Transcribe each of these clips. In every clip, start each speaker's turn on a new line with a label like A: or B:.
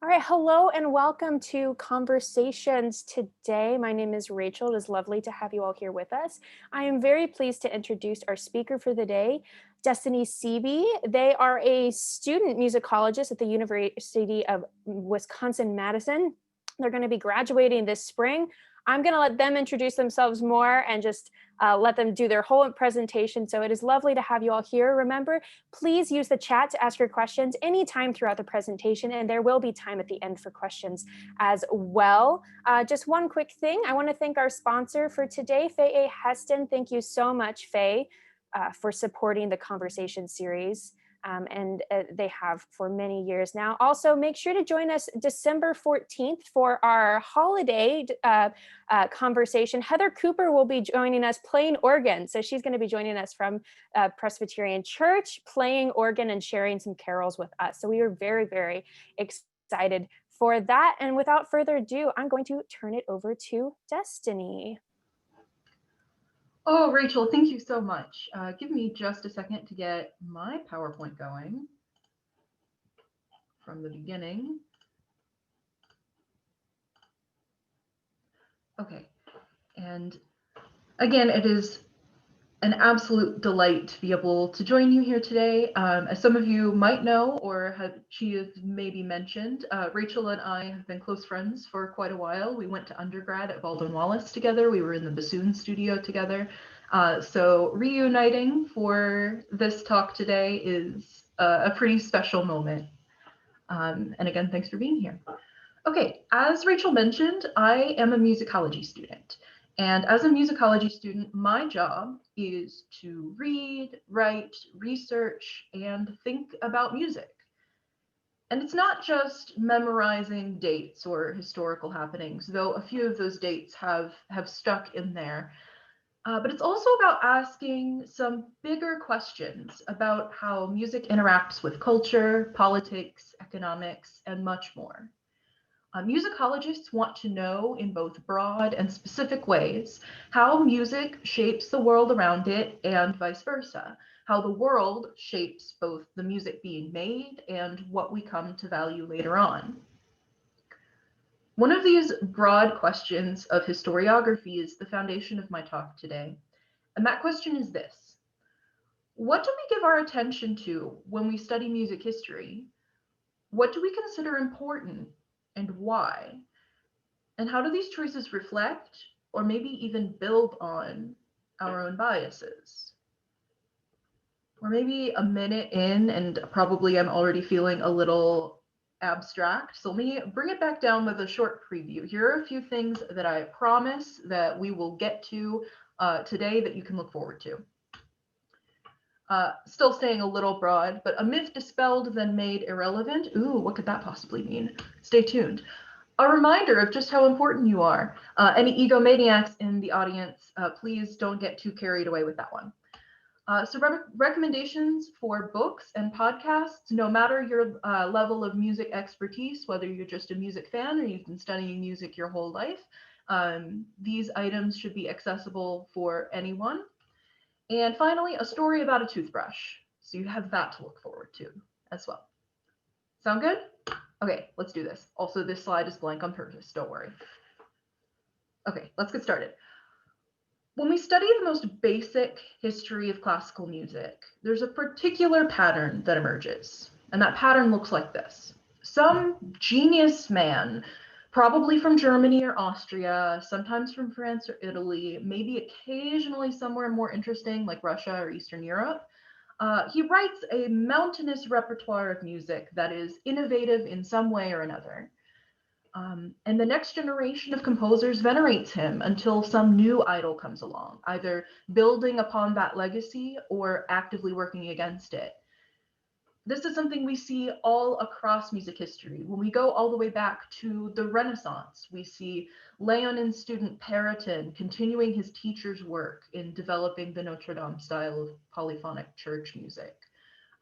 A: All right, hello and welcome to ConverZations today. My name is Rachel. It is lovely to have you all here with us. I am very pleased to introduce our speaker for the day, Destinee Siebe. They are a student musicologist at the University of Wisconsin-Madison. They're going to be graduating this spring. I'm going to let them introduce themselves more and just let them do their whole presentation. So it is lovely to have you all here. Remember, please use the chat to ask your questions anytime throughout the presentation, and there will be time at the end for questions as well. Just one quick thing. I want to thank our sponsor for today, Faye A. Heston. Thank you so much, Faye, for supporting the ConverZations series. And they have for many years now. Also, make sure to join us December 14th for our holiday conversation. Heather Cooper will be joining us playing organ. So she's going to be joining us from Presbyterian Church, playing organ and sharing some carols with us. So we are very, very excited for that. And without further ado, I'm going to turn it over to Destinee.
B: Oh, Rachel, thank you so much. Give me just a second to get my PowerPoint going from the beginning. Okay, and again, it is an absolute delight to be able to join you here today. As some of you might know, or she has maybe mentioned, Rachel and I have been close friends for quite a while. We went to undergrad at Baldwin Wallace together. We were in the bassoon studio together. So reuniting for this talk today is a pretty special moment. And again, thanks for being here. Okay, as Rachel mentioned, I am a musicology student. And as a musicology student, my job is to read, write, research, and think about music. And it's not just memorizing dates or historical happenings, though a few of those dates have stuck in there. But it's also about asking some bigger questions about how music interacts with culture, politics, economics, and much more. Musicologists want to know in both broad and specific ways how music shapes the world around it and vice versa, how the world shapes both the music being made and what we come to value later on. One of these broad questions of historiography is the foundation of my talk today. And that question is this: what do we give our attention to when we study music history? What do we consider important and why? And how do these choices reflect or maybe even build on our own biases? We're maybe a minute in and probably I'm already feeling a little abstract. So let me bring it back down with a short preview. Here are a few things that I promise that we will get to today that you can look forward to. Still staying a little broad, but a myth dispelled then made irrelevant. Ooh, what could that possibly mean? Stay tuned. A reminder of just how important you are. Any egomaniacs in the audience, please don't get too carried away with that one. So recommendations for books and podcasts, no matter your level of music expertise, whether you're just a music fan or you've been studying music your whole life, these items should be accessible for anyone. And finally, a story about a toothbrush. So you have that to look forward to as well. Sound good? Okay, let's do this. Also, this slide is blank on purpose, don't worry. Okay, let's get started. When we study the most basic history of classical music, there's a particular pattern that emerges, and that pattern looks like this. Some genius man, probably from Germany or Austria, sometimes from France or Italy, maybe occasionally somewhere more interesting like Russia or Eastern Europe, he writes a mountainous repertoire of music that is innovative in some way or another. And the next generation of composers venerates him until some new idol comes along, either building upon that legacy or actively working against it. This is something we see all across music history. When we go all the way back to the Renaissance, we see Leonin student Periton continuing his teacher's work in developing the Notre Dame style of polyphonic church music.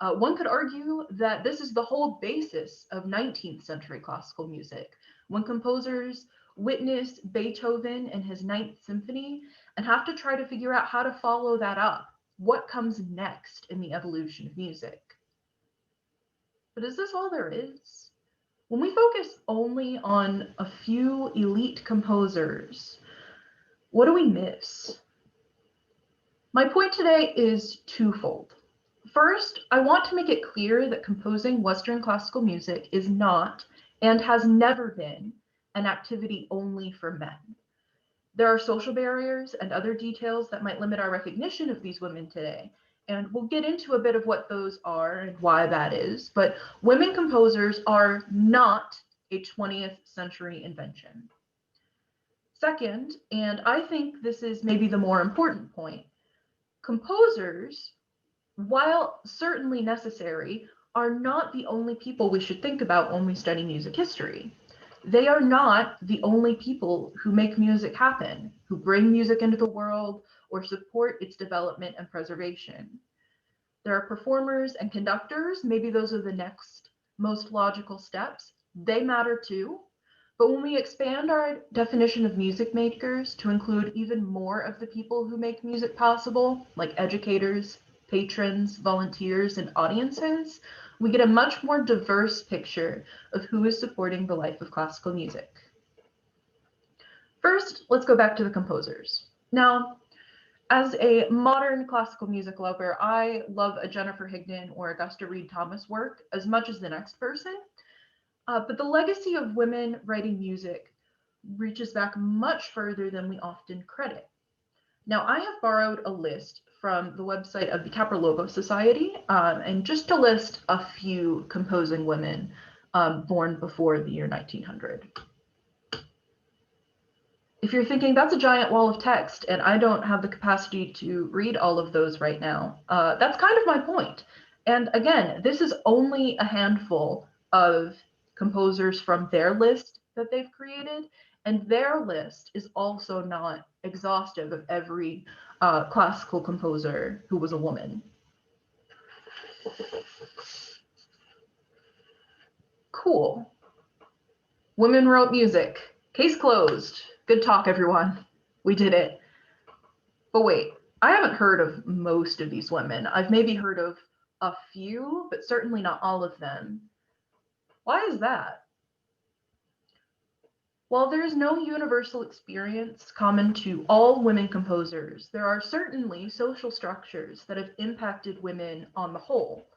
B: One could argue that this is the whole basis of 19th century classical music, when composers witness Beethoven and his Ninth Symphony and have to try to figure out how to follow that up. What comes next in the evolution of music? But is this all there is? When we focus only on a few elite composers, what do we miss? My point today is twofold. First, I want to make it clear that composing Western classical music is not, and has never been, an activity only for men. There are social barriers and other details that might limit our recognition of these women today, and we'll get into a bit of what those are and why that is, but women composers are not a 20th century invention. Second, and I think this is maybe the more important point, composers, while certainly necessary, are not the only people we should think about when we study music history. They are not the only people who make music happen, who bring music into the world, or support its development and preservation. There are performers and conductors, maybe those are the next most logical steps. They matter too. But when we expand our definition of music makers to include even more of the people who make music possible, like educators, patrons, volunteers, and audiences, we get a much more diverse picture of who is supporting the life of classical music. First, let's go back to the composers. Now, as a modern classical music lover, I love a Jennifer Higdon or Augusta Reed Thomas work as much as the next person. But the legacy of women writing music reaches back much further than we often credit. Now, I have borrowed a list from the website of the Capra Society, and just to list a few composing women born before the year 1900. If you're thinking that's a giant wall of text and I don't have the capacity to read all of those right now, that's kind of my point. And again, this is only a handful of composers from their list that they've created, and their list is also not exhaustive of every classical composer who was a woman. Cool. Women wrote music. Case closed. Good talk, everyone. We did it. But wait, I haven't heard of most of these women. I've maybe heard of a few, but certainly not all of them. Why is that? While there is no universal experience common to all women composers, there are certainly social structures that have impacted women on the whole.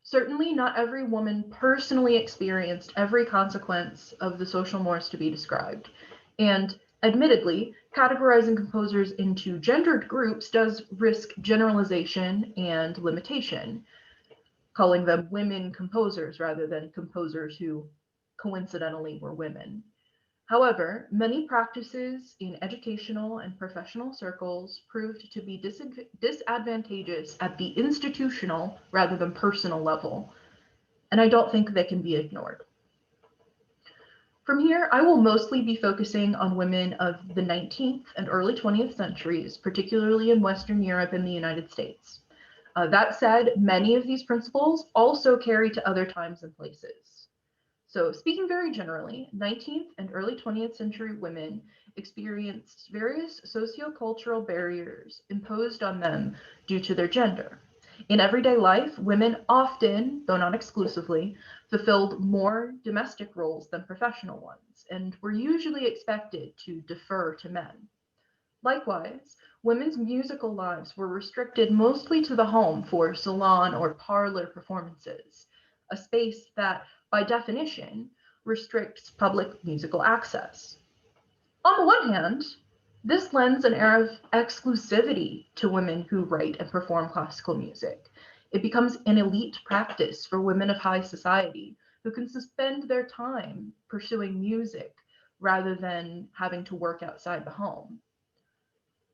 B: Certainly not every woman personally experienced every consequence of the social mores to be described. And admittedly, categorizing composers into gendered groups does risk generalization and limitation, calling them women composers rather than composers who coincidentally were women. However, many practices in educational and professional circles proved to be disadvantageous at the institutional rather than personal level, and I don't think they can be ignored. From here, I will mostly be focusing on women of the 19th and early 20th centuries, particularly in Western Europe and the United States. That said, many of these principles also carry to other times and places. So speaking very generally, 19th and early 20th century women experienced various sociocultural barriers imposed on them due to their gender. In everyday life, women often, though not exclusively, fulfilled more domestic roles than professional ones, and were usually expected to defer to men. Likewise, women's musical lives were restricted mostly to the home for salon or parlor performances, a space that, by definition, restricts public musical access. On the one hand, this lends an air of exclusivity to women who write and perform classical music. It becomes an elite practice for women of high society who can spend their time pursuing music rather than having to work outside the home.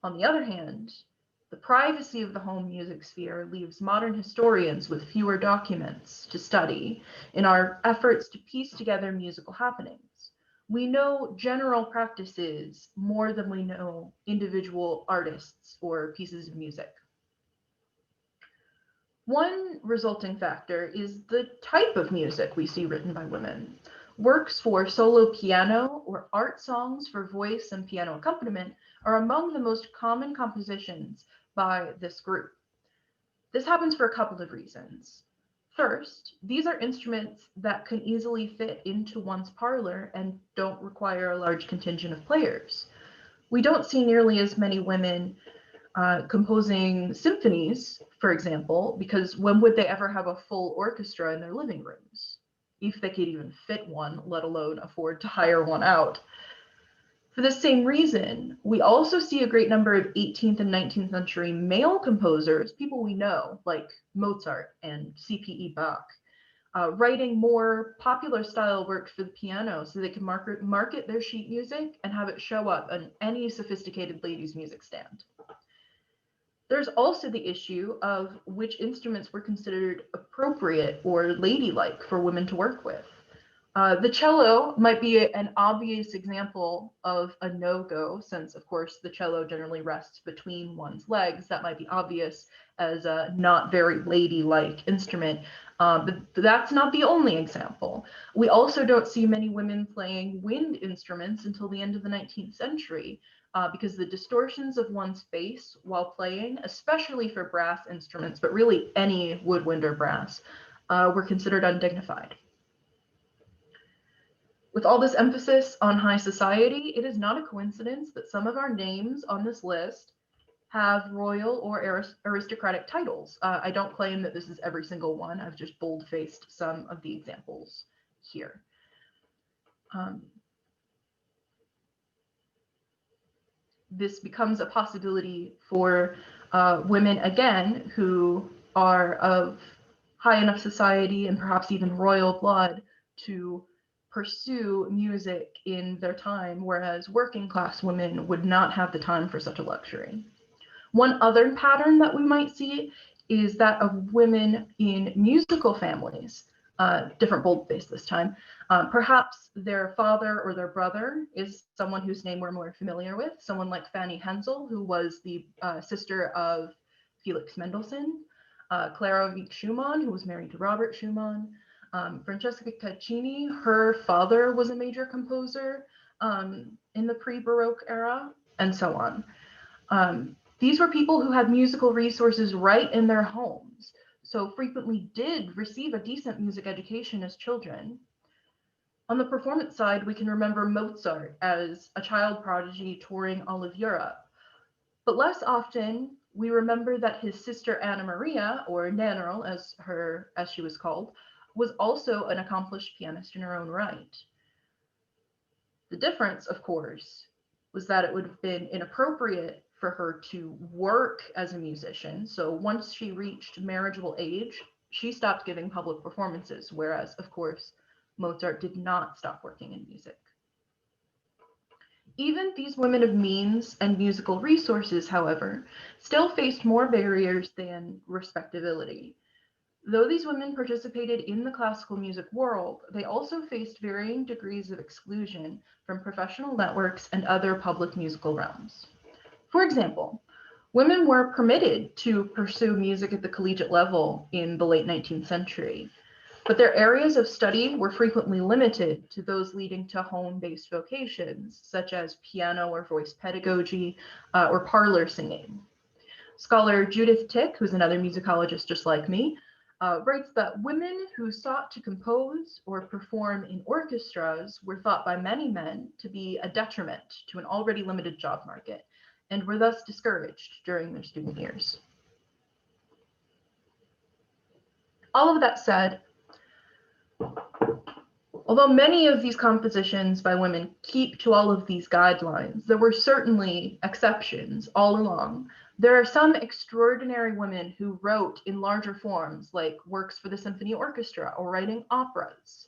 B: On the other hand, the privacy of the home music sphere leaves modern historians with fewer documents to study in our efforts to piece together musical happenings. We know general practices more than we know individual artists or pieces of music. One resulting factor is the type of music we see written by women. Works for solo piano or art songs for voice and piano accompaniment are among the most common compositions by this group. This happens for a couple of reasons. First, these are instruments that can easily fit into one's parlor and don't require a large contingent of players. We don't see nearly as many women composing symphonies, for example, because when would they ever have a full orchestra in their living rooms? If they could even fit one, let alone afford to hire one out. For the same reason, we also see a great number of 18th and 19th century male composers, people we know, like Mozart and C.P.E. Bach, writing more popular style works for the piano so they can market their sheet music and have it show up on any sophisticated ladies' music stand. There's also the issue of which instruments were considered appropriate or ladylike for women to work with. The cello might be an obvious example of a no-go, since of course the cello generally rests between one's legs. That might be obvious as a not very ladylike instrument, but that's not the only example. We also don't see many women playing wind instruments until the end of the 19th century, because the distortions of one's face while playing, especially for brass instruments, but really any woodwind or brass, were considered undignified. With all this emphasis on high society, it is not a coincidence that some of our names on this list have royal or aristocratic titles. I don't claim that this is every single one. I've just bold-faced some of the examples here. This becomes a possibility for women, again, who are of high enough society and perhaps even royal blood to pursue music in their time, whereas working class women would not have the time for such a luxury. One other pattern that we might see is that of women in musical families, different boldface this time. Perhaps their father or their brother is someone whose name we're more familiar with, someone like Fanny Hensel, who was the sister of Felix Mendelssohn, Clara Wieck Schumann, who was married to Robert Schumann, Francesca Caccini, her father was a major composer in the pre-Baroque era, and so on. These were people who had musical resources right in their homes, so frequently did receive a decent music education as children. On the performance side, we can remember Mozart as a child prodigy touring all of Europe, but less often we remember that his sister Anna Maria, or Nannerl as she was called, was also an accomplished pianist in her own right. The difference, of course, was that it would have been inappropriate for her to work as a musician. So once she reached marriageable age, she stopped giving public performances, whereas, of course, Mozart did not stop working in music. Even these women of means and musical resources, however, still faced more barriers than respectability. Though these women participated in the classical music world, they also faced varying degrees of exclusion from professional networks and other public musical realms. For example, women were permitted to pursue music at the collegiate level in the late 19th century, but their areas of study were frequently limited to those leading to home-based vocations, such as piano or voice pedagogy, or parlor singing. Scholar Judith Tick, who's another musicologist just like me, writes that women who sought to compose or perform in orchestras were thought by many men to be a detriment to an already limited job market, and were thus discouraged during their student years. All of that said, although many of these compositions by women keep to all of these guidelines, there were certainly exceptions all along. There are some extraordinary women who wrote in larger forms, like works for the symphony orchestra or writing operas.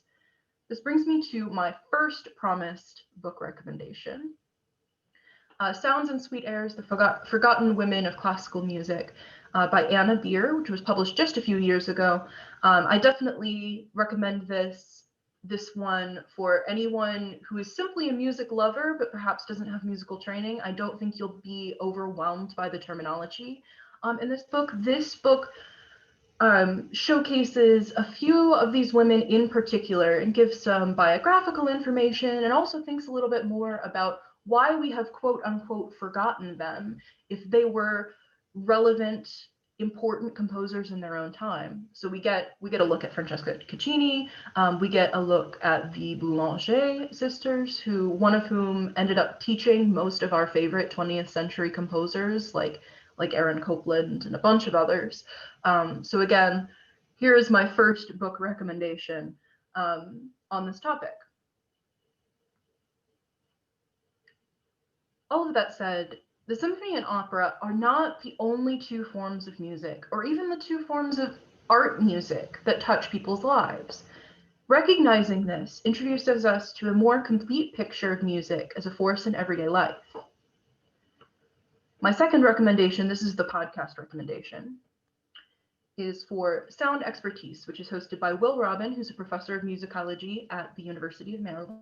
B: This brings me to my first promised book recommendation, Sounds and Sweet Airs, The Forgotten Women of Classical Music, by Anna Beer, which was published just a few years ago. I definitely recommend this one for anyone who is simply a music lover, but perhaps doesn't have musical training. I don't think you'll be overwhelmed by the terminology in this book. This book showcases a few of these women in particular and gives some biographical information, and also thinks a little bit more about why we have quote unquote forgotten them, if they were relevant important composers in their own time. So we get a look at Francesca Caccini, we get a look at the Boulanger sisters, one of whom ended up teaching most of our favorite 20th century composers like Aaron Copland and a bunch of others. So again, here is my first book recommendation on this topic. All of that said, the symphony and opera are not the only two forms of music, or even the two forms of art music that touch people's lives. Recognizing this introduces us to a more complete picture of music as a force in everyday life. My second recommendation, this is the podcast recommendation, is for Sound Expertise, which is hosted by Will Robin, who's a professor of musicology at the University of Maryland.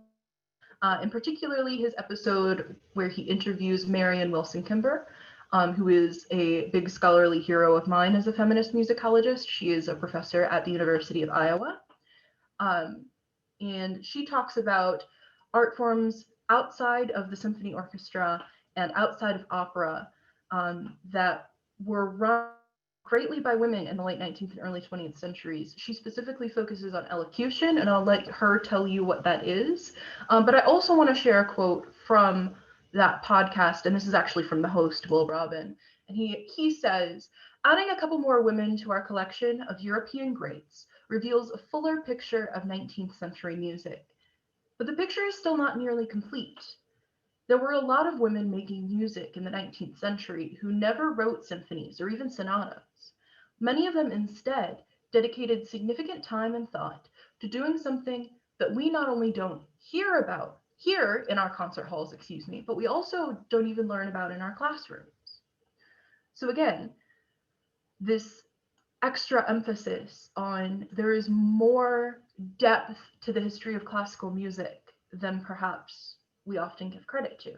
B: And particularly his episode where he interviews Marion Wilson Kimber, who is a big scholarly hero of mine as a feminist musicologist. She is a professor at the University of Iowa. And she talks about art forms outside of the symphony orchestra and outside of opera that were run greatly by women in the late 19th and early 20th centuries. She specifically focuses on elocution, and I'll let her tell you what that is. But I also want to share a quote from that podcast, and this is actually from the host, Will Robin. And he says, "Adding a couple more women to our collection of European greats reveals a fuller picture of 19th century music. But the picture is still not nearly complete. There were a lot of women making music in the 19th century who never wrote symphonies or even sonatas. Many of them instead dedicated significant time and thought to doing something that we not only don't hear about here in our concert halls, but we also don't even learn about in our classrooms." So again, this extra emphasis on there is more depth to the history of classical music than perhaps we often give credit to.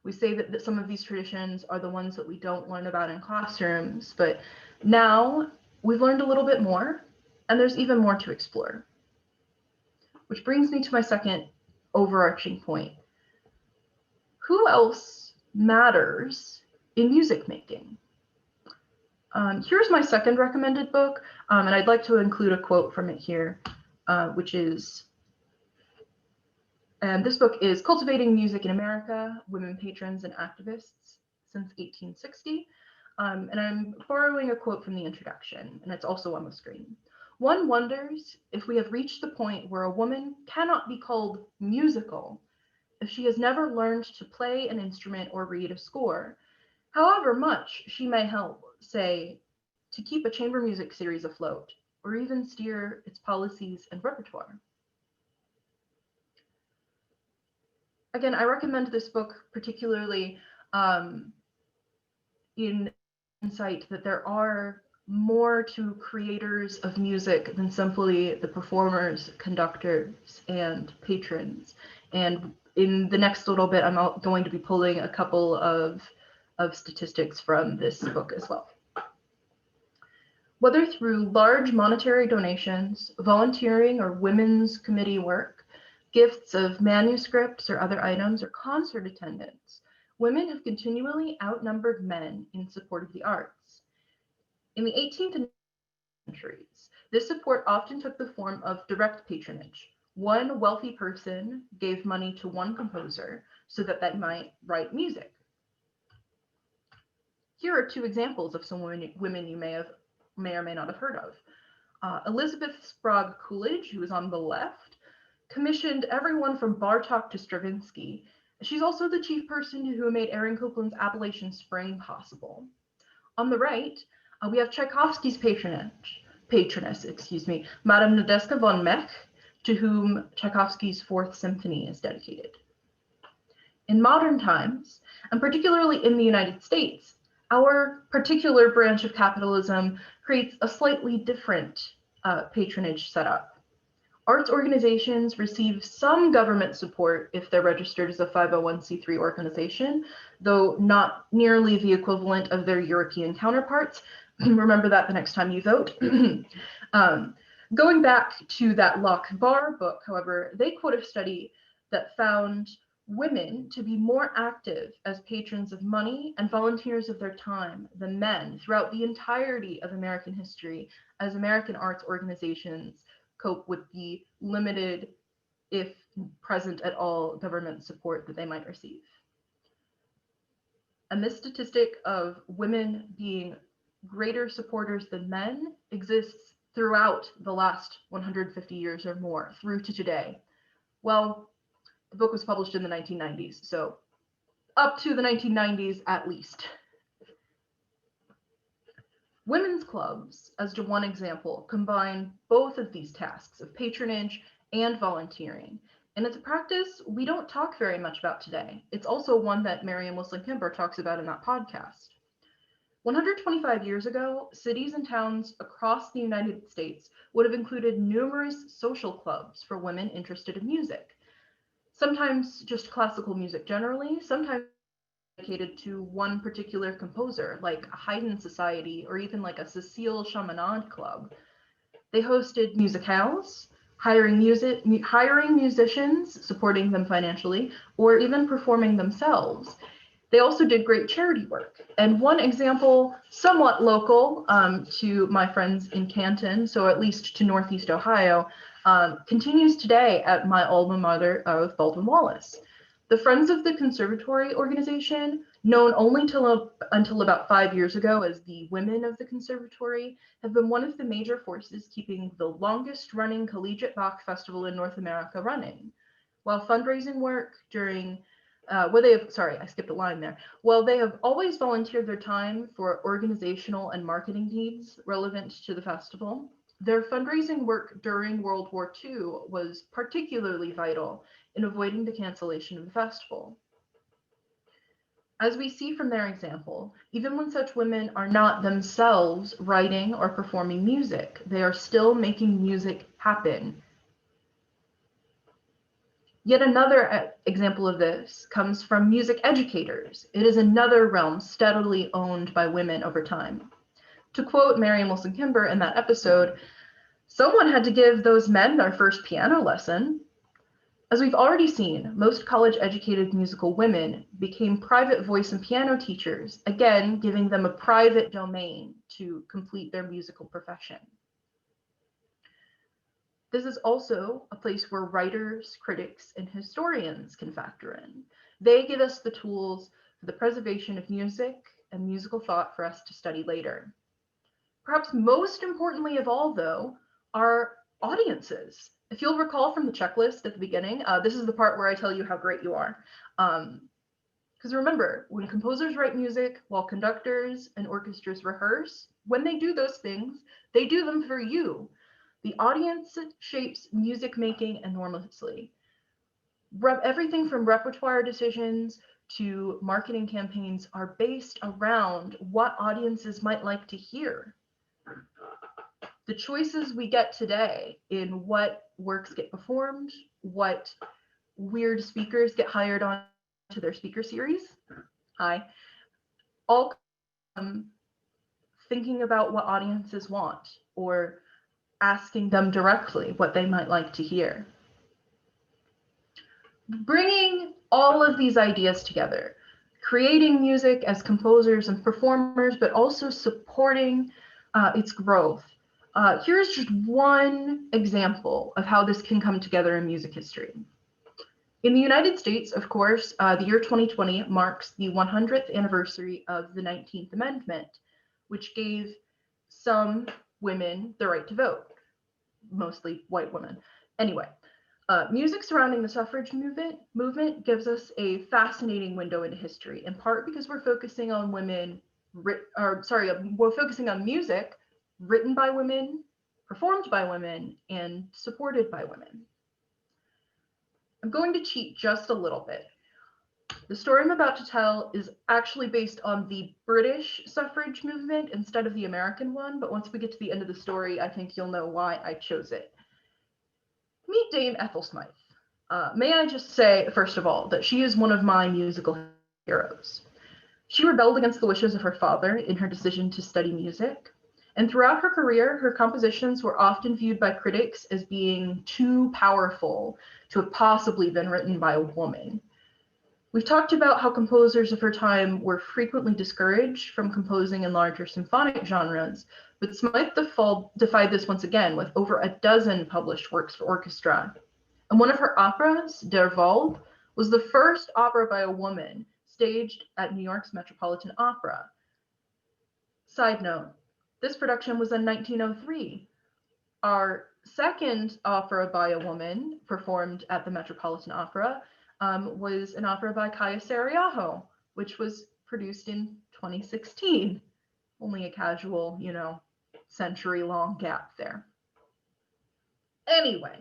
B: We say that some of these traditions are the ones that we don't learn about in classrooms, but now we've learned a little bit more, and there's even more to explore. Which brings me to my second overarching point. Who else matters in music making? Here's my second recommended book, and I'd like to include a quote from it here, which is, and this book is Cultivating Music in America, Women Patrons and Activists Since 1860. And I'm borrowing a quote from the introduction, and it's also on the screen. "One wonders if we have reached the point where a woman cannot be called musical if she has never learned to play an instrument or read a score, however much she may help, say, to keep a chamber music series afloat, or even steer its policies and repertoire." Again, I recommend this book particularly in insight that there are more to creators of music than simply the performers, conductors, and patrons. And in the next little bit, I'm going to be pulling a couple of statistics from this book as well. Whether through large monetary donations, volunteering, or women's committee work, gifts of manuscripts or other items, or concert attendance, women have continually outnumbered men in support of the arts. In the 18th and 19th centuries, this support often took the form of direct patronage. One wealthy person gave money to one composer so that they might write music. Here are two examples of some women you may or may not have heard of. Elizabeth Sprague Coolidge, who is on the left, commissioned everyone from Bartók to Stravinsky. She's also the chief person who made Aaron Copland's Appalachian Spring possible. On the right, we have Tchaikovsky's patroness, Madame Nadeska von Meck, to whom Tchaikovsky's Fourth Symphony is dedicated. In modern times, and particularly in the United States, our particular branch of capitalism creates a slightly different patronage setup. Arts organizations receive some government support if they're registered as a 501c3 organization, though not nearly the equivalent of their European counterparts. Remember that the next time you vote. Going back to that Locke Barr book, however, they quote a study that found women to be more active as patrons of money and volunteers of their time than men throughout the entirety of American history as American arts organizations cope with the limited, if present at all, government support that they might receive. And this statistic of women being greater supporters than men exists throughout the last 150 years or more through to today. Well, the book was published in the 1990s, so up to the 1990s at least. Women's clubs, as to one example, combine both of these tasks of patronage and volunteering. And it's a practice we don't talk very much about today. It's also one that Mariam Wilson-Kimber talks about in that podcast. 125 years ago, cities and towns across the United States would have included numerous social clubs for women interested in music. Sometimes just classical music generally, sometimes dedicated to one particular composer, like a Haydn Society or even like a Cécile Chaminade Club. They hosted musicales, hiring musicians, supporting them financially, or even performing themselves. They also did great charity work. And one example, somewhat local to my friends in Canton, so at least to Northeast Ohio, continues today at my alma mater of Baldwin Wallace. The Friends of the Conservatory organization, known only until about 5 years ago as the Women of the Conservatory, have been one of the major forces keeping the longest running collegiate Bach festival in North America running. While fundraising work during I skipped a line there. Well, they have always volunteered their time for organizational and marketing needs relevant to the festival. Their fundraising work during World War II was particularly vital in avoiding the cancellation of the festival. As we see from their example, even when such women are not themselves writing or performing music, they are still making music happen. Yet another example of this comes from music educators. It is another realm steadily owned by women over time. To quote Mariam Wilson-Kimber in that episode, someone had to give those men their first piano lesson. As we've already seen, most college-educated musical women became private voice and piano teachers, again, giving them a private domain to complete their musical profession. This is also a place where writers, critics, and historians can factor in. They give us the tools for the preservation of music and musical thought for us to study later. Perhaps most importantly of all, though, are audiences. If you'll recall from the checklist at the beginning, this is the part where I tell you how great you are. Because remember, when composers write music while conductors and orchestras rehearse, when they do those things, they do them for you. The audience shapes music making enormously. Everything from repertoire decisions to marketing campaigns are based around what audiences might like to hear. The choices we get today in what works get performed, what weird speakers get hired on to their speaker series, all thinking about what audiences want or asking them directly what they might like to hear. Bringing all of these ideas together, creating music as composers and performers, but also supporting its growth. Here's just one example of how this can come together in music history. In the United States, of course, the year 2020 marks the 100th anniversary of the 19th Amendment, which gave some women the right to vote, mostly white women. Anyway, music surrounding the suffrage movement gives us a fascinating window into history, in part because we're focusing on we're focusing on music written by women, performed by women, and supported by women. I'm going to cheat just a little bit. The story I'm about to tell is actually based on the British suffrage movement instead of the American one, but once we get to the end of the story, I think you'll know why I chose it. Meet Dame Ethel Smythe. May I just say, first of all, that she is one of my musical heroes. She rebelled against the wishes of her father in her decision to study music, and throughout her career, her compositions were often viewed by critics as being too powerful to have possibly been written by a woman. We've talked about how composers of her time were frequently discouraged from composing in larger symphonic genres, but Smythe defied this once again with over a dozen published works for orchestra. And one of her operas, Der Wald, was the first opera by a woman staged at New York's Metropolitan Opera. Side note, this production was in 1903. Our second opera by a woman performed at the Metropolitan Opera was an opera by Kaya Sarayaho, which was produced in 2016. Only a casual, century-long gap there. Anyway,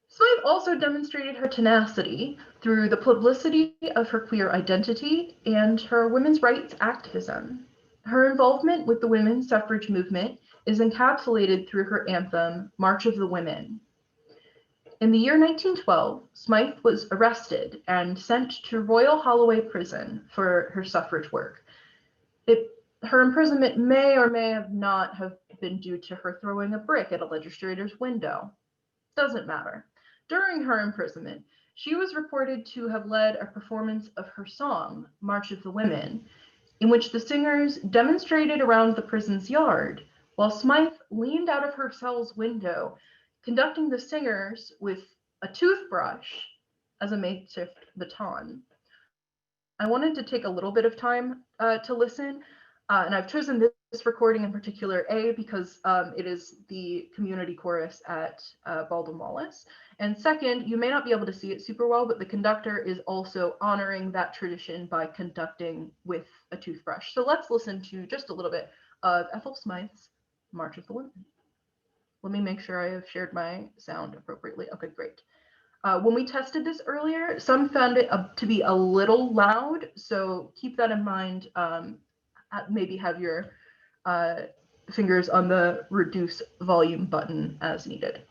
B: Smythe also demonstrated her tenacity through the publicity of her queer identity and her women's rights activism. Her involvement with the women's suffrage movement is encapsulated through her anthem, March of the Women. In the year 1912, Smythe was arrested and sent to Royal Holloway Prison for her suffrage work. Her imprisonment may or may not have been due to her throwing a brick at a legislator's window. Doesn't matter. During her imprisonment, she was reported to have led a performance of her song, March of the Women, in which the singers demonstrated around the prison's yard, while Smythe leaned out of her cell's window, conducting the singers with a toothbrush as a makeshift baton. I wanted to take a little bit of time to listen, and I've chosen this recording in particular, because it is the community chorus at Baldwin Wallace. And second, you may not be able to see it super well, but the conductor is also honoring that tradition by conducting with a toothbrush. So let's listen to just a little bit of Ethel Smythe's March of the Women. Let me make sure I have shared my sound appropriately. Okay, great. When we tested this earlier, some found it to be a little loud, so keep that in mind. Maybe have your fingers on the reduce volume button as needed.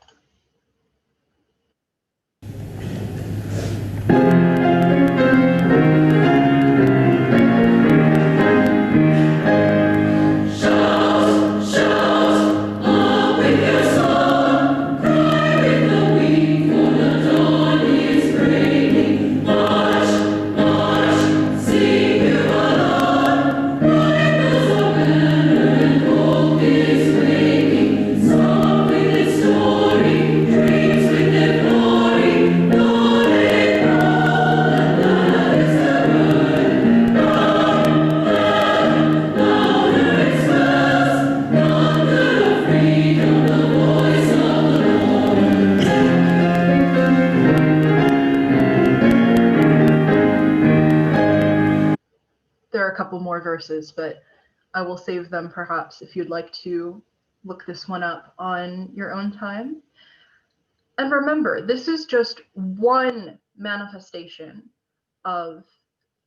B: More verses, but I will save them perhaps if you'd like to look this one up on your own time. And remember, this is just one manifestation of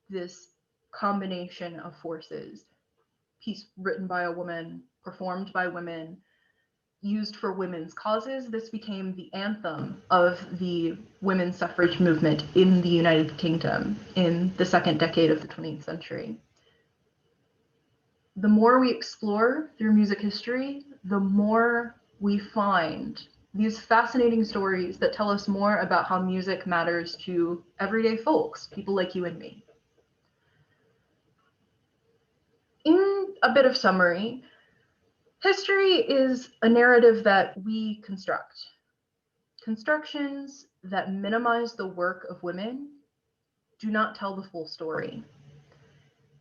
B: this combination of forces. Piece written by a woman, performed by women, used for women's causes. This became the anthem of the women's suffrage movement in the United Kingdom in the second decade of the 20th century. The more we explore through music history, the more we find these fascinating stories that tell us more about how music matters to everyday folks, people like you and me. In a bit of summary, history is a narrative that we construct. Constructions that minimize the work of women do not tell the full story.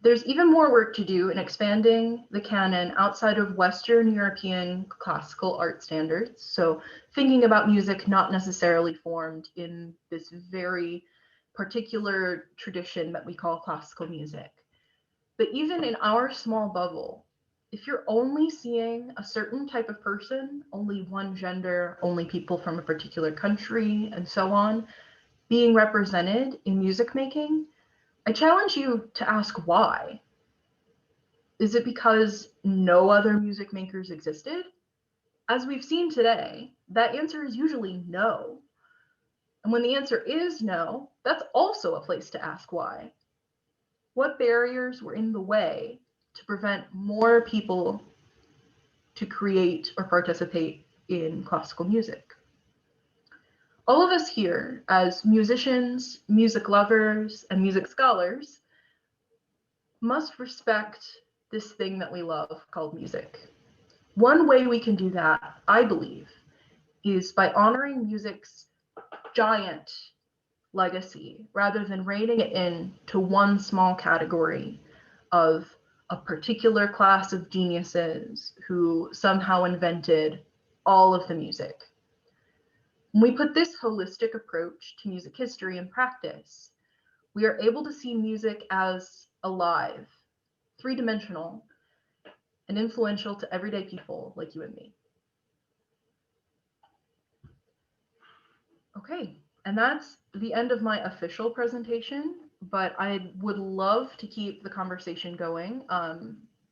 B: There's even more work to do in expanding the canon outside of Western European classical art standards. So thinking about music not necessarily formed in this very particular tradition that we call classical music. But even in our small bubble, if you're only seeing a certain type of person, only one gender, only people from a particular country, and so on, being represented in music making, I challenge you to ask why. Is it because no other music makers existed? As we've seen today, that answer is usually no. And when the answer is no, that's also a place to ask why. What barriers were in the way to prevent more people to create or participate in classical music? all of us here, as musicians, music lovers, and music scholars, must respect this thing that we love called music. One way we can do that, I believe, is by honoring music's giant legacy rather than reining it in to one small category of a particular class of geniuses who somehow invented all of the music. When we put this holistic approach to music history and practice, we are able to see music as alive, three-dimensional, and influential to everyday people like you and me. Okay, and that's the end of my official presentation, but I would love to keep the conversation going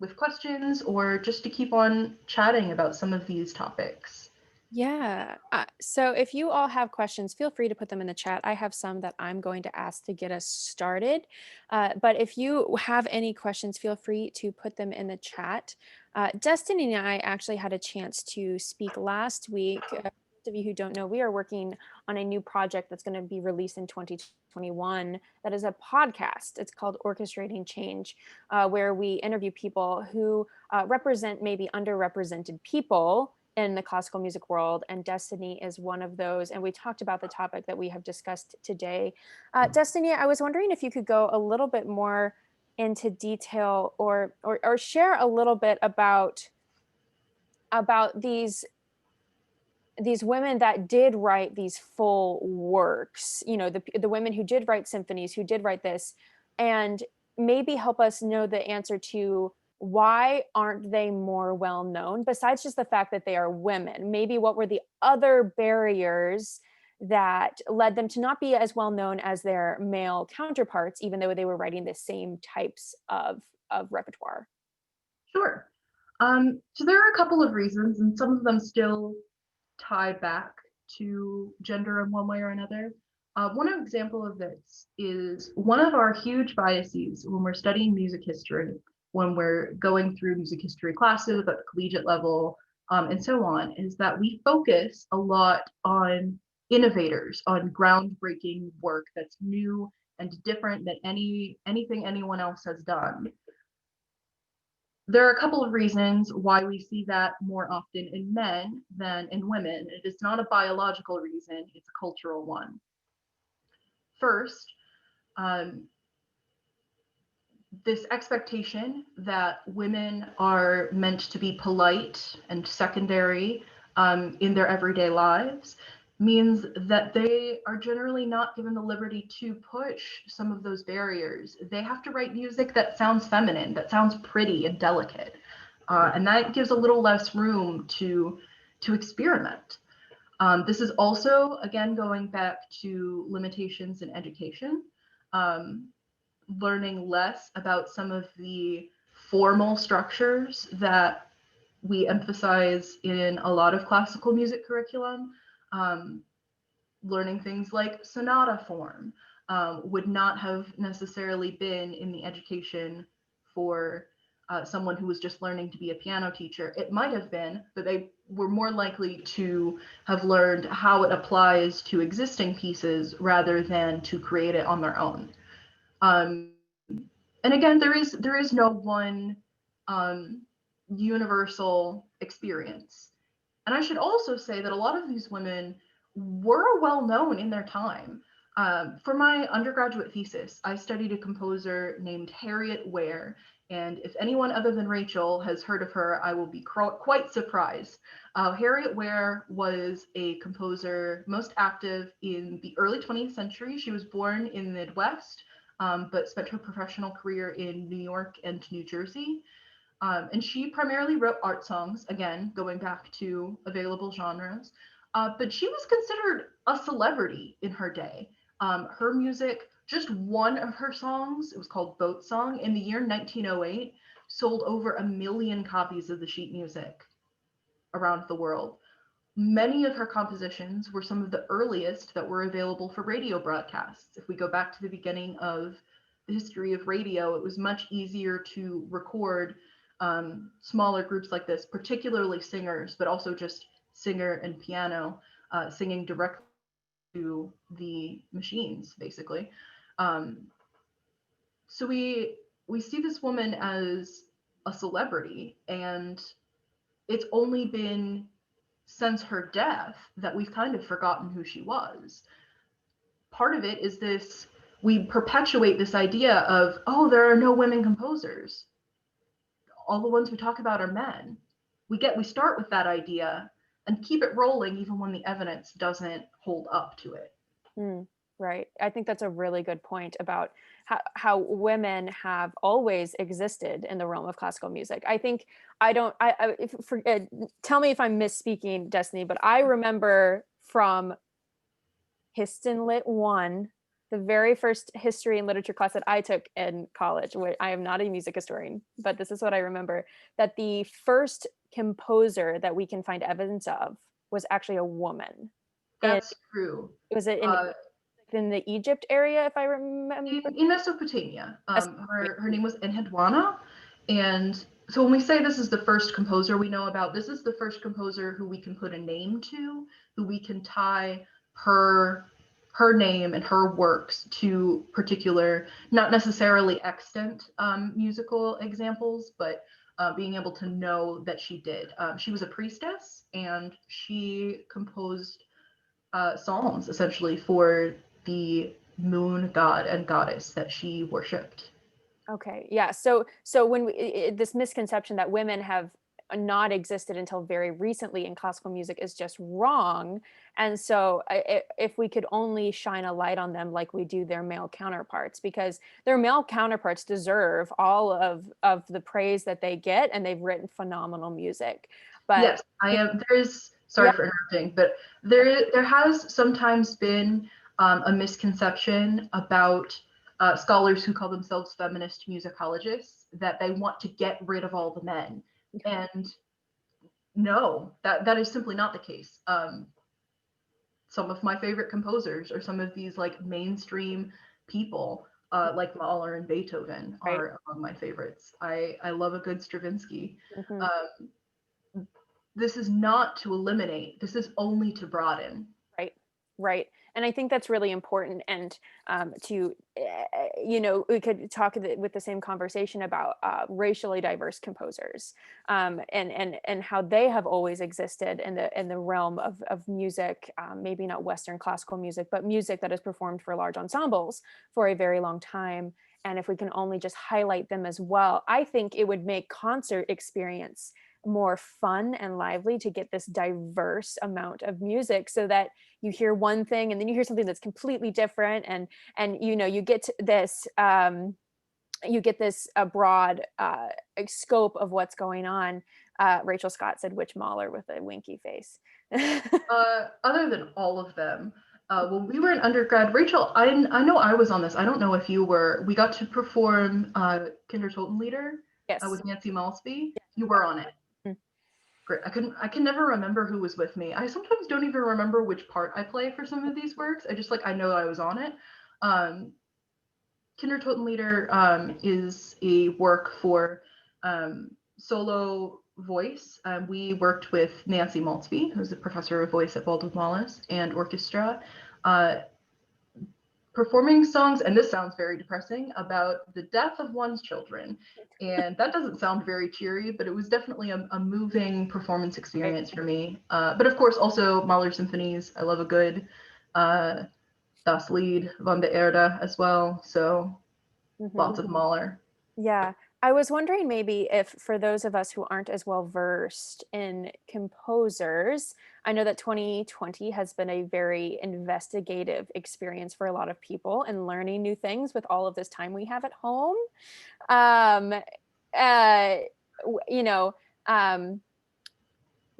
B: with questions or just to keep on chatting about some of these topics.
A: Yeah. So if you all have questions, feel free to put them in the chat. I have some that I'm going to ask to get us started. But if you have any questions, feel free to put them in the chat. Destiny and I actually had a chance to speak last week. For those of you who don't know, we are working on a new project that's going to be released in 2021 that is a podcast. It's called Orchestrating Change, where we interview people who represent maybe underrepresented people in the classical music world, and Destiny is one of those. And we talked about the topic that we have discussed today. Destiny, I was wondering if you could go a little bit more into detail or share a little bit about these women that did write these full works, you know, the women who did write symphonies, who did write this, and maybe help us know the answer to why aren't they more well known besides just the fact that they are women. Maybe what were the other barriers that led them to not be as well known as their male counterparts, even though they were writing the same types of repertoire?
B: Sure. So there are a couple of reasons, and some of them still tie back to gender in one way or another. One example of this is one of our huge biases when we're studying music history, when we're going through music history classes at the collegiate level, and so on, is that we focus a lot on innovators, on groundbreaking work that's new and different than anything anyone else has done. There are a couple of reasons why we see that more often in men than in women. It is not a biological reason, it's a cultural one. First, um, this expectation that women are meant to be polite and secondary in their everyday lives means that they are generally not given the liberty to push some of those barriers. They have to write music that sounds feminine, that sounds pretty and delicate. And that gives a little less room to experiment. This is also, again, going back to limitations in education. Learning less about some of the formal structures that we emphasize in a lot of classical music curriculum. Learning things like sonata form would not have necessarily been in the education for someone who was just learning to be a piano teacher. It might have been, but they were more likely to have learned how it applies to existing pieces rather than to create it on their own. Um, and again, there is no one universal experience. And I should also say that a lot of these women were well known in their time. For my undergraduate thesis, I studied a composer named Harriet Ware. And if anyone other than Rachel has heard of her, I will be quite surprised. Harriet Ware was a composer most active in the early 20th century. She was born in the Midwest, but spent her professional career in New York and New Jersey. And she primarily wrote art songs, again, going back to available genres. But she was considered a celebrity in her day. Her music, just one of her songs, it was called Boat Song, in the year 1908, sold over 1 million copies of the sheet music around the world. Many of her compositions were some of the earliest that were available for radio broadcasts. If we go back to the beginning of the history of radio, it was much easier to record smaller groups like this, particularly singers, but also just singer and piano singing directly to the machines, basically. So we see this woman as a celebrity, and it's only been since her death that we've kind of forgotten who she was. Part of it is this, we perpetuate this idea of, oh, there are no women composers. All the ones we talk about are men. We start with that idea and keep it rolling even when the evidence doesn't hold up to it.
A: Right. I think that's a really good point about how women have always existed in the realm of classical music. I think tell me if I'm misspeaking, Destiny, but I remember from Histon Lit 1, the very first history and literature class that I took in college, where I am not a music historian, but this is what I remember, that the first composer that we can find evidence of was actually a woman.
B: That's true.
A: Was it in the Egypt area, if I remember?
B: In Mesopotamia. Her name was Enheduanna. And so when we say this is the first composer we know about, this is the first composer who we can put a name to, who we can tie her name and her works to particular, not necessarily extant musical examples, but being able to know that she did. She was a priestess, and she composed psalms essentially for the moon god and goddess that she worshipped.
A: Okay, yeah. So when this misconception that women have not existed until very recently in classical music is just wrong. And so if we could only shine a light on them like we do their male counterparts, because their male counterparts deserve all of the praise that they get, and they've written phenomenal music. But
B: yes, sorry for interrupting, but there has sometimes been a misconception about scholars who call themselves feminist musicologists, that they want to get rid of all the men. And no, that is simply not the case. Some of my favorite composers are some of these like mainstream people, like Mahler and Beethoven are among my favorites. I love a good Stravinsky. This is not to eliminate, this is only to broaden.
A: Right. And I think that's really important. And we could talk with the same conversation about racially diverse composers, and how they have always existed in the realm of music, maybe not Western classical music, but music that is performed for large ensembles for a very long time. And if we can only just highlight them as well, I think it would make concert experience more fun and lively to get this diverse amount of music, so that you hear one thing and then you hear something that's completely different, and you get this a broad scope of what's going on. Rachel Scott said, which Mahler, with a winky face.
B: Other than all of them, when we were in undergrad, Rachel, I know I was on this, I don't know if you were, we got to perform Kindertotenlieder with Nancy Malsby. You were on it. Great. I can never remember who was with me. I sometimes don't even remember which part I play for some of these works. I know I was on it. Kindertotenlieder is a work for solo voice. We worked with Nancy Malsby, who's a professor of voice at Baldwin Wallace, and orchestra, performing songs, and this sounds very depressing, about the death of one's children. And that doesn't sound very cheery, but it was definitely a moving performance experience for me. But of course, also Mahler symphonies. I love a good Das Lied von der Erde as well. So lots of Mahler.
A: Yeah. I was wondering maybe if, for those of us who aren't as well versed in composers, I know that 2020 has been a very investigative experience for a lot of people, and learning new things with all of this time we have at home.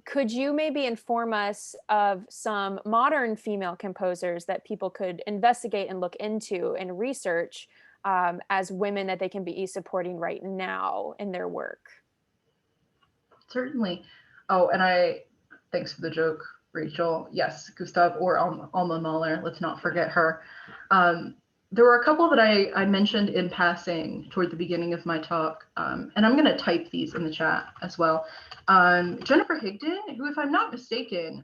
A: Could you maybe inform us of some modern female composers that people could investigate and look into and research as women that they can be supporting right now in their work?
B: Certainly. Oh, and thanks for the joke, Rachel. Yes, Gustav or Alma Mahler, let's not forget her. There were a couple that I mentioned in passing toward the beginning of my talk, and I'm going to type these in the chat as well. Jennifer Higdon, who, if I'm not mistaken,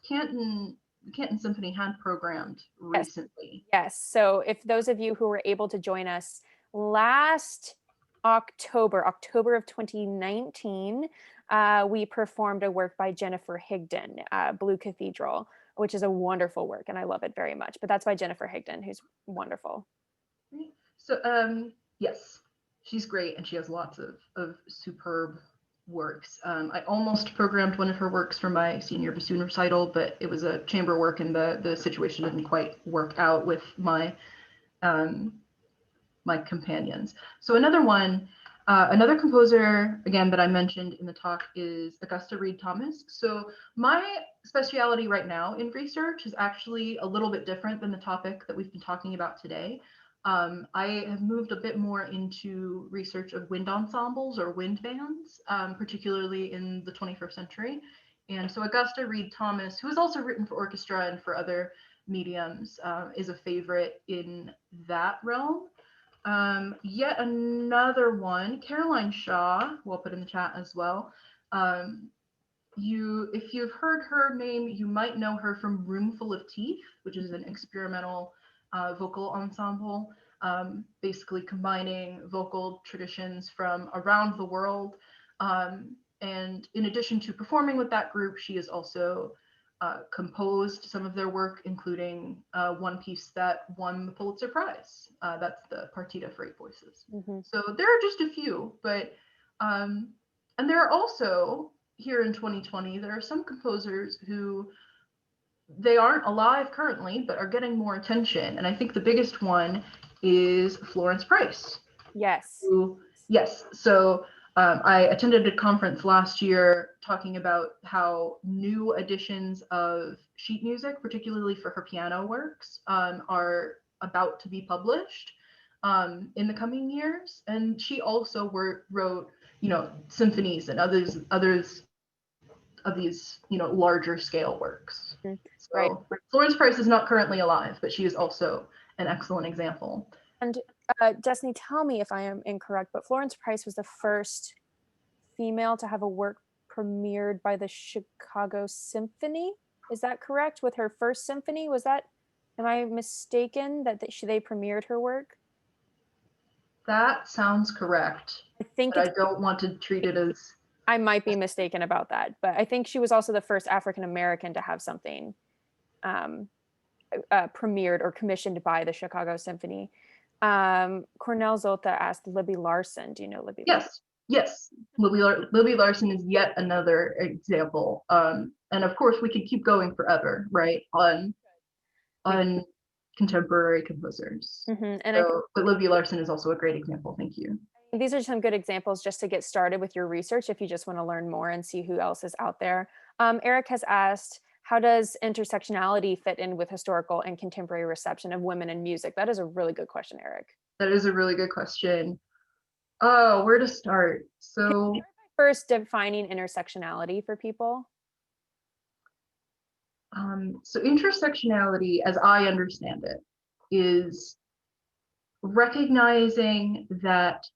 B: Canton Canton Symphony had programmed
A: Yes.
B: recently.
A: Yes. So if those of you who were able to join us last October of 2019, we performed a work by Jennifer Higdon, Blue Cathedral, which is a wonderful work, and I love it very much. But that's by Jennifer Higdon, who's wonderful.
B: So yes, she's great, and she has lots of superb works. I almost programmed one of her works for my senior bassoon recital, but it was a chamber work, and the situation didn't quite work out with my my companions. So another composer, again, that I mentioned in the talk is Augusta Reed Thomas. So my speciality right now in research is actually a little bit different than the topic that we've been talking about today. I have moved a bit more into research of wind ensembles or wind bands, particularly in the 21st century. And so Augusta Reed Thomas, who has also written for orchestra and for other mediums, is a favorite in that realm. Yet another one, Caroline Shaw, who I'll put in the chat as well. If you've heard her name, you might know her from Roomful of Teeth, which is an experimental vocal ensemble, basically combining vocal traditions from around the world. And in addition to performing with that group, she has also composed some of their work, including one piece that won the Pulitzer Prize. That's the Partita for Eight Voices.
A: Mm-hmm.
B: So there are just a few, but and there are also here in 2020, there are some composers who they aren't alive currently, but are getting more attention. And I think the biggest one is Florence Price.
A: Yes.
B: Yes. So I attended a conference last year talking about how new editions of sheet music, particularly for her piano works, are about to be published in the coming years. And she also wrote, symphonies and others of these, larger scale works.
A: Mm-hmm.
B: So
A: Right.
B: Florence Price is not currently alive, but she is also an excellent example.
A: And Destiny, tell me if I am incorrect, but Florence Price was the first female to have a work premiered by the Chicago Symphony. Is that correct? With her first symphony, am I mistaken that they premiered her work?
B: That sounds correct.
A: I think
B: but I don't want to treat it as.
A: I might be mistaken about that, but I think she was also the first African American to have something premiered or commissioned by the Chicago Symphony. Cornell Zolta asked Libby Larson. Do you know Libby Larson?
B: Yes. Libby Larson is yet another example. And of course, we could keep going forever, right? On contemporary composers.
A: Mm-hmm. And
B: but Libby Larson is also a great example. Thank you.
A: These are some good examples just to get started with your research if you just want to learn more and see who else is out there. Eric has asked, how does intersectionality fit in with historical and contemporary reception of women in music? That is a really good question, Eric.
B: That is a really good question. Oh, where to start? So
A: first, defining intersectionality for people.
B: So intersectionality, as I understand it, is recognizing that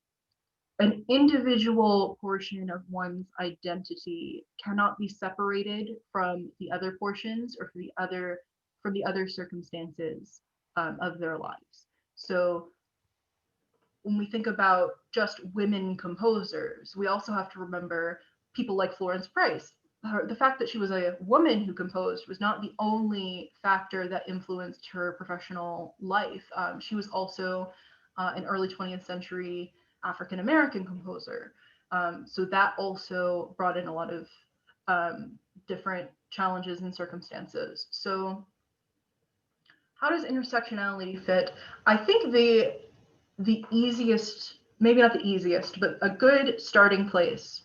B: an individual portion of one's identity cannot be separated from the other portions or from the other circumstances of their lives. So when we think about just women composers, we also have to remember people like Florence Price. The fact that she was a woman who composed was not the only factor that influenced her professional life. She was also an early 20th century African American composer. So that also brought in a lot of different challenges and circumstances. So how does intersectionality fit? I think the easiest, maybe not the easiest, but a good starting place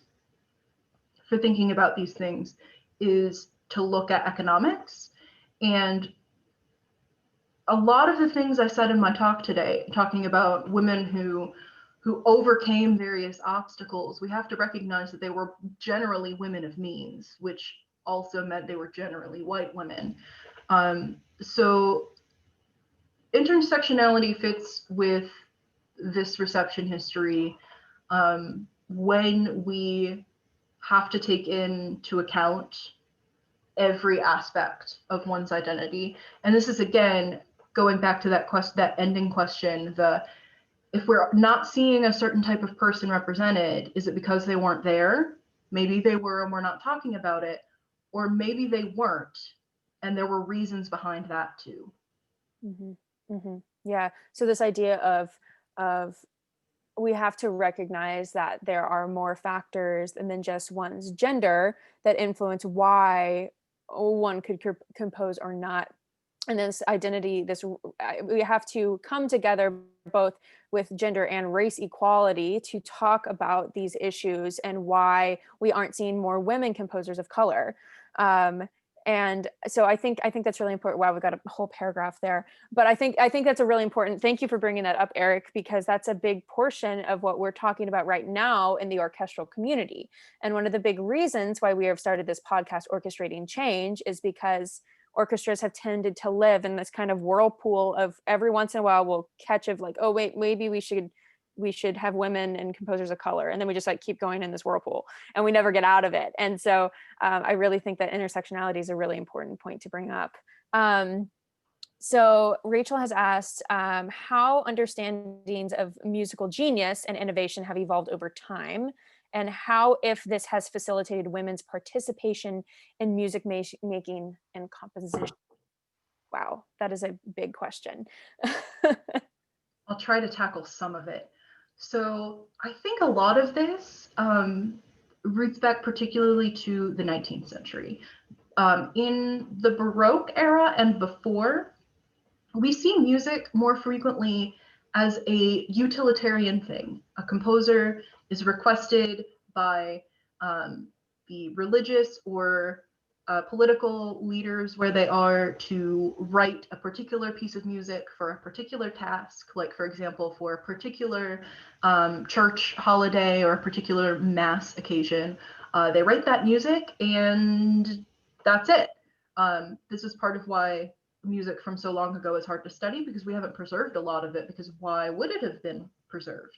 B: for thinking about these things is to look at economics. And a lot of the things I said in my talk today, talking about women who overcame various obstacles, we have to recognize that they were generally women of means, which also meant they were generally white women. So intersectionality fits with this reception history when we have to take into account every aspect of one's identity. And this is, again, going back to that ending question, if we're not seeing a certain type of person represented, is it because they weren't there? Maybe they were and we're not talking about it, or maybe they weren't and there were reasons behind that too.
A: Yeah. So this idea of we have to recognize that there are more factors than just one's gender that influence why one could compose or not. And this identity, we have to come together both with gender and race equality to talk about these issues and why we aren't seeing more women composers of color. And so I think that's really important. Wow, we got a whole paragraph there, but I think that's a really important. Thank you for bringing that up, Eric, because that's a big portion of what we're talking about right now in the orchestral community. And one of the big reasons why we have started this podcast, Orchestrating Change, is because orchestras have tended to live in this kind of whirlpool of every once in a while we'll catch of like, oh wait, maybe we should have women and composers of color, and then we just like keep going in this whirlpool and we never get out of it. And so I really think that intersectionality is a really important point to bring up. So Rachel has asked how understandings of musical genius and innovation have evolved over time, and how, if this has facilitated women's participation in music making and composition. Wow, that is a big question.
B: I'll try to tackle some of it. So I think a lot of this roots back particularly to the 19th century. In the Baroque era and before, we see music more frequently as a utilitarian thing. A composer is requested by the religious or political leaders where they are to write a particular piece of music for a particular task, like, for example, for a particular church holiday or a particular mass occasion. They write that music and that's it. This is part of why music from so long ago is hard to study, because we haven't preserved a lot of it, because why would it have been preserved?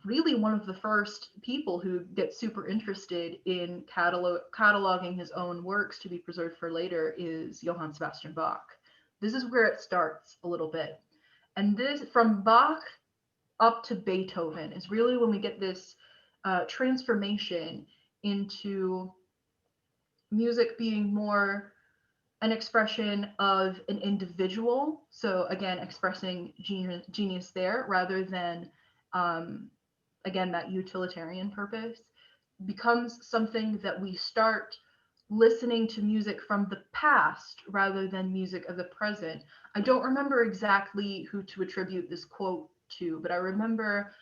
B: Really, one of the first people who gets super interested in cataloging his own works to be preserved for later is Johann Sebastian Bach. This is where it starts a little bit. And this, from Bach up to Beethoven, is really when we get this transformation into music being more an expression of an individual. So again, expressing genius there rather than, again, that utilitarian purpose, becomes something that we start listening to music from the past rather than music of the present. I don't remember exactly who to attribute this quote to, but I remember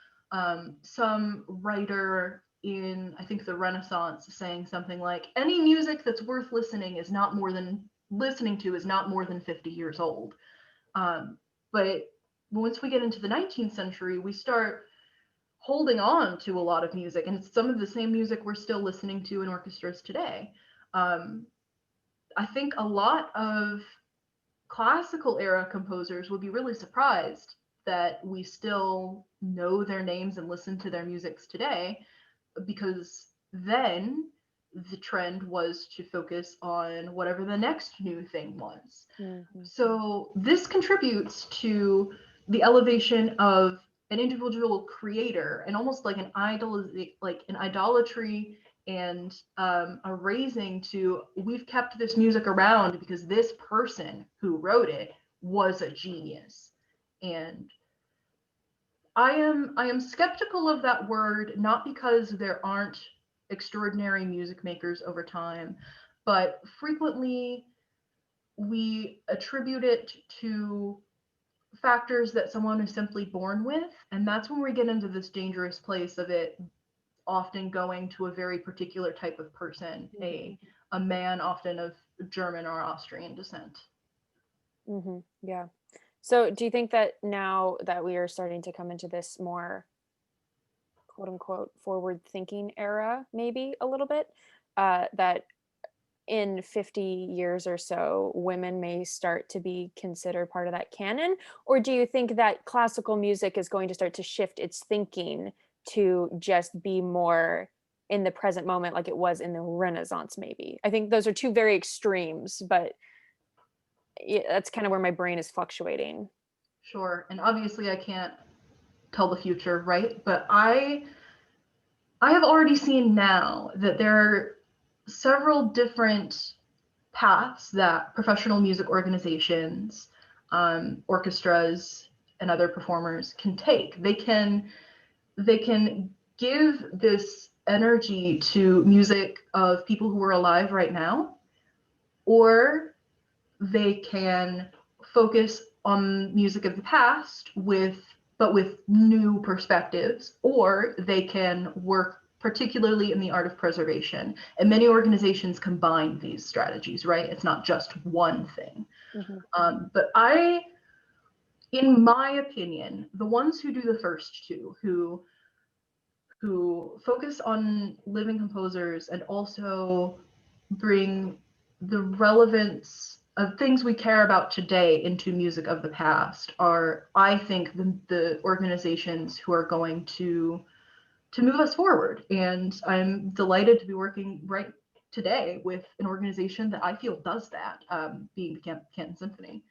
B: some writer in, I think, the Renaissance saying something like, any music that's worth listening is not more than 50 years old. But once we get into the 19th century, we start holding on to a lot of music, and it's some of the same music we're still listening to in orchestras today. I think a lot of classical era composers would be really surprised that we still know their names and listen to their musics today, because then the trend was to focus on whatever the next new thing was.
A: Mm-hmm.
B: So this contributes to the elevation of an individual creator, and almost like an idolatry and a raising to, we've kept this music around because this person who wrote it was a genius. And I am skeptical of that word, not because there aren't extraordinary music makers over time, but frequently we attribute it to factors that someone is simply born with, and that's when we get into this dangerous place of it often going to a very particular type of person, a man often of German or Austrian descent.
A: Mm-hmm. Yeah. So do you think that now that we are starting to come into this more quote unquote forward thinking era, maybe a little bit, that in 50 years or so, women may start to be considered part of that canon? Or do you think that classical music is going to start to shift its thinking to just be more in the present moment like it was in the Renaissance, maybe. I think those are two very extremes, but that's kind of where my brain is fluctuating.
B: Sure. And obviously I can't tell the future, right? But I have already seen now that there are several different paths that professional music organizations, orchestras, and other performers can take. They can give this energy to music of people who are alive right now, or they can focus on music of the past with new perspectives, or they can work particularly in the art of preservation. And many organizations combine these strategies, right? It's not just one thing.
A: Mm-hmm.
B: But in my opinion, the ones who do the first two, who focus on living composers and also bring the relevance of things we care about today into music of the past, are, I think, the organizations who are going to move us forward. And I'm delighted to be working right today with an organization that I feel does that, being the Canton Symphony.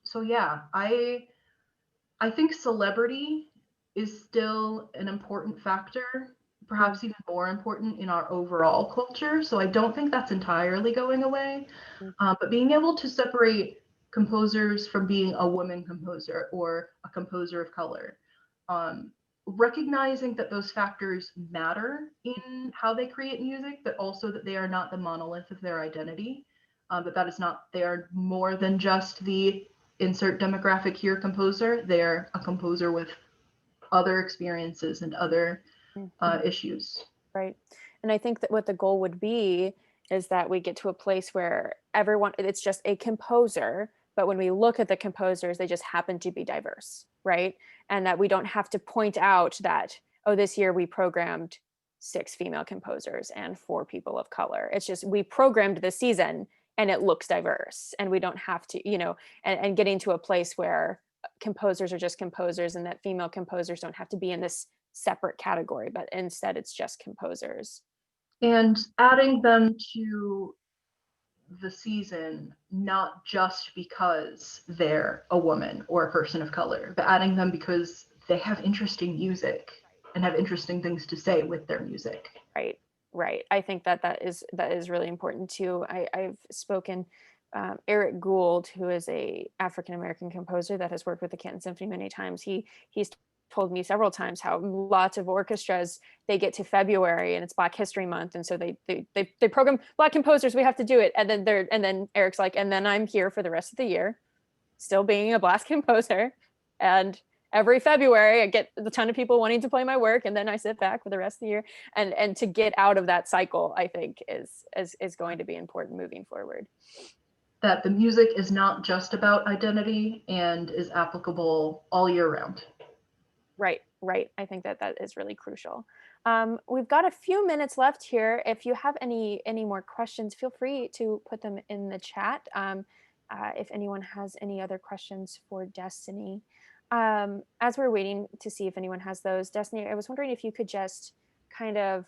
B: So yeah, I think celebrity is still an important factor, perhaps even more important in our overall culture. So I don't think that's entirely going away. But being able to separate composers from being a woman composer or a composer of color, recognizing that those factors matter in how they create music, but also that they are not the monolith of their identity, that is not, they are more than just the insert demographic here composer. They're a composer with other experiences and other issues.
A: Right. And I think that what the goal would be is that we get to a place where everyone, it's just a composer, but when we look at the composers, they just happen to be diverse, right? And that we don't have to point out that, oh, this year we programmed 6 female composers and 4 people of color. It's just, we programmed this season and it looks diverse, and we don't have to, and getting to a place where composers are just composers, and that female composers don't have to be in this separate category, but instead it's just composers.
B: And adding them to the season, not just because they're a woman or a person of color, but adding them because they have interesting music and have interesting things to say with their music.
A: Right. I think that is really important too. I've spoken, Eric Gould, who is a African American composer that has worked with the Canton Symphony many times. He's told me several times how lots of orchestras, they get to February and it's Black History Month, and so they program Black composers. We have to do it, and then Eric's like, and then I'm here for the rest of the year, still being a Black composer, and every February I get a ton of people wanting to play my work, and then I sit back for the rest of the year. And to get out of that cycle, I think is going to be important moving forward.
B: That the music is not just about identity and is applicable all year round.
A: Right. I think that is really crucial. We've got a few minutes left here. If you have any more questions, feel free to put them in the chat. If anyone has any other questions for Destiny. As we're waiting to see if anyone has those, Destiny, I was wondering if you could just kind of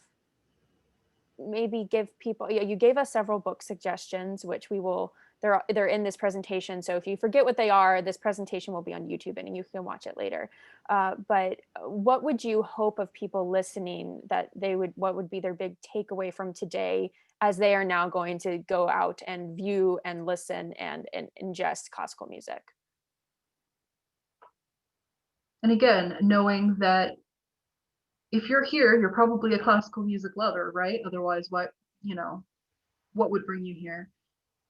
A: maybe give people, you gave us several book suggestions, which we will, they're in this presentation. So if you forget what they are, this presentation will be on YouTube and you can watch it later. But what would you hope of people listening that what would be their big takeaway from today as they are now going to go out and view and listen and ingest classical music?
B: And again, knowing that if you're here, you're probably a classical music lover, right? Otherwise, what would bring you here?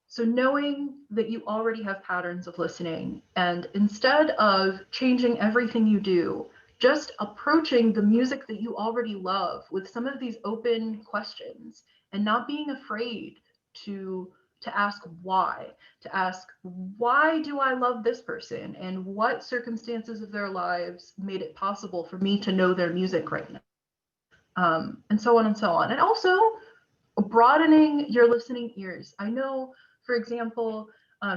B: So knowing that you already have patterns of listening, and instead of changing everything you do, just approaching the music that you already love with some of these open questions, and not being afraid to ask why, do I love this person, and what circumstances of their lives made it possible for me to know their music right now, and so on and so on. And also broadening your listening ears. I know, for example,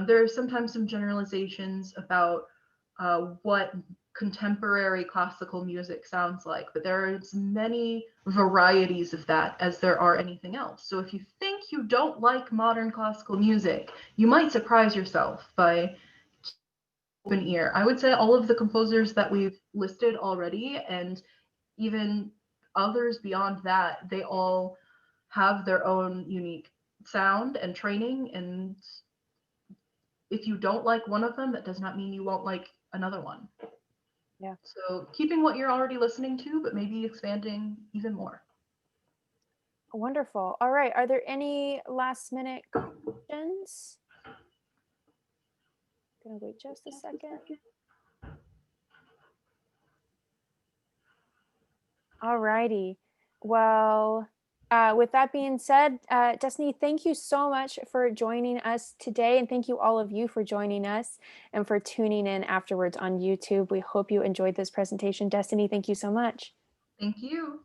B: there are sometimes some generalizations about what contemporary classical music sounds like, but there are as many varieties of that as there are anything else. So if you think you don't like modern classical music, you might surprise yourself by open ear. I would say all of the composers that we've listed already, and even others beyond that, they all have their own unique sound and training. And if you don't like one of them, that does not mean you won't like another one.
A: Yeah.
B: So keeping what you're already listening to, but maybe expanding even more.
A: Wonderful. All right. Are there any last minute questions? Gonna wait just a second. All righty. Well, with that being said, Destiny, thank you so much for joining us today. And thank you all of you for joining us and for tuning in afterwards on YouTube. We hope you enjoyed this presentation. Destiny, thank you so much.
B: Thank you.